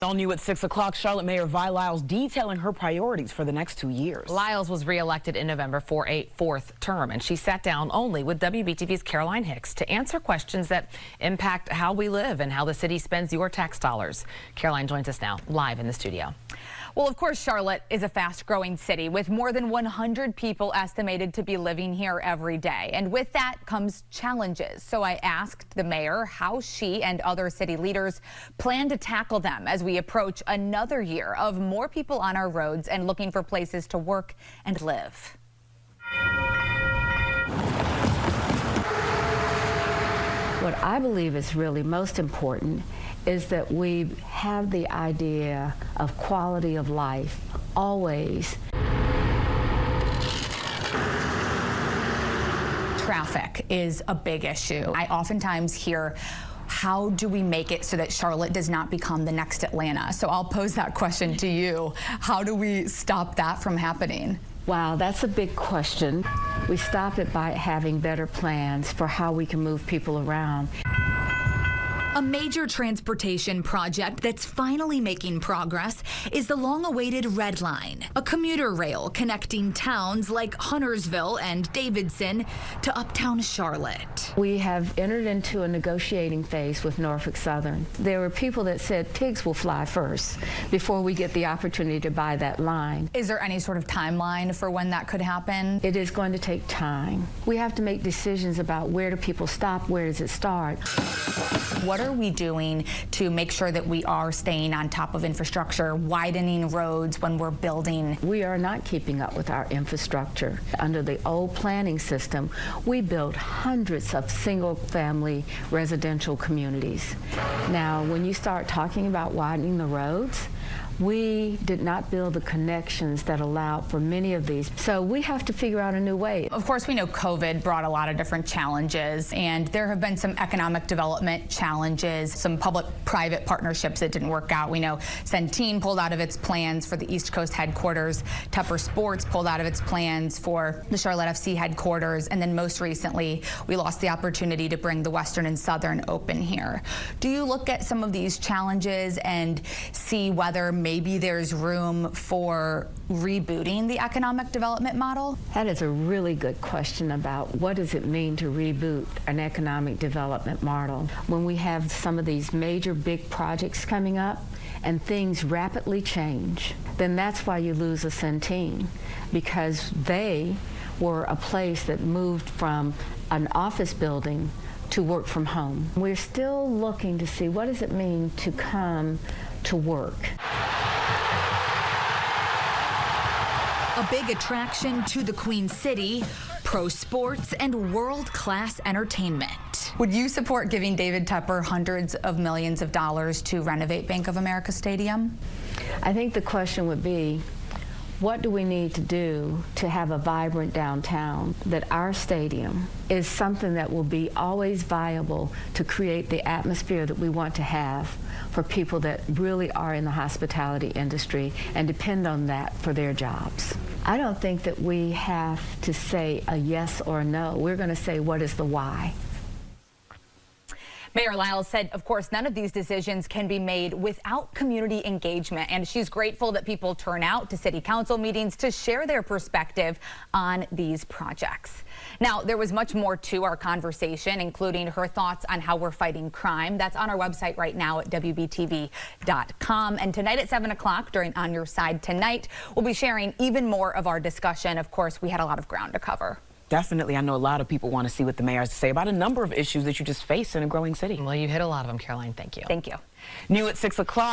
All new at 6 o'clock, Charlotte Mayor Lyles detailing her priorities for the next 2 years. Lyles was re-elected in November for a fourth term, and she sat down only with WBTV's Caroline Hicks to answer questions that impact how we live and how the city spends your tax dollars. Caroline joins us now live in the studio. Well, of course, Charlotte is a fast-growing city with more than 100 people estimated to be living here every day. And with that comes challenges. So I asked the mayor how she and other city leaders plan to tackle them as we approach another year of more people on our roads and looking for places to work and live. What I believe is really most important is that we have the idea of quality of life always. Traffic is a big issue. I oftentimes hear, how do we make it so that Charlotte does not become the next Atlanta? So I'll pose that question to you. How do we stop that from happening? Wow, that's a big question. We stop it by having better plans for how we can move people around. A major transportation project that's finally making progress is the long-awaited Red Line, a commuter rail connecting towns like Huntersville and Davidson to uptown Charlotte. We have entered into a negotiating phase with Norfolk Southern. There were people that said pigs will fly first before we get the opportunity to buy that line. Is there any sort of timeline for when that could happen? It is going to take time. We have to make decisions about where do people stop, where does it start. What are we doing to make sure that we are staying on top of infrastructure, widening roads when we're building? We are not keeping up with our infrastructure. Under the old planning system, we built hundreds of single-family residential communities. Now, when you start talking about widening the roads, we did not build the connections that allowed for many of these. So we have to figure out a new way. Of course, we know COVID brought a lot of different challenges, and there have been some economic development challenges, some public-private partnerships that didn't work out. We know Centene pulled out of its plans for the East Coast headquarters, Tepper Sports pulled out of its plans for the Charlotte FC headquarters, and then most recently, we lost the opportunity to bring the Western and Southern open here. Do you look at some of these challenges and see whether maybe there's room for rebooting the economic development model? That is a really good question about what does it mean to reboot an economic development model. When we have some of these major big projects coming up and things rapidly change, then that's why you lose a Centene, because they were a place that moved from an office building to work from home. We're still looking to see what does it mean to come to work. A big attraction to the Queen City, pro sports and world-class entertainment. Would you support giving David Tepper hundreds of millions of dollars to renovate Bank of America Stadium? I think the question would be, what do we need to do to have a vibrant downtown, that our stadium is something that will be always viable to create the atmosphere that we want to have for people that really are in the hospitality industry and depend on that for their jobs. I don't think that we have to say a yes or a no. We're going to say what is the why. Mayor Lyles said, of course, none of these decisions can be made without community engagement, and she's grateful that people turn out to city council meetings to share their perspective on these projects. Now, there was much more to our conversation, including her thoughts on how we're fighting crime. That's on our website right now at WBTV.com. And tonight at 7 o'clock during On Your Side Tonight, we'll be sharing even more of our discussion. Of course, we had a lot of ground to cover. Definitely. I know a lot of people want to see what the mayor has to say about a number of issues that you just face in a growing city. Well, you hit a lot of them, Caroline. Thank you. Thank you. New at 6 o'clock.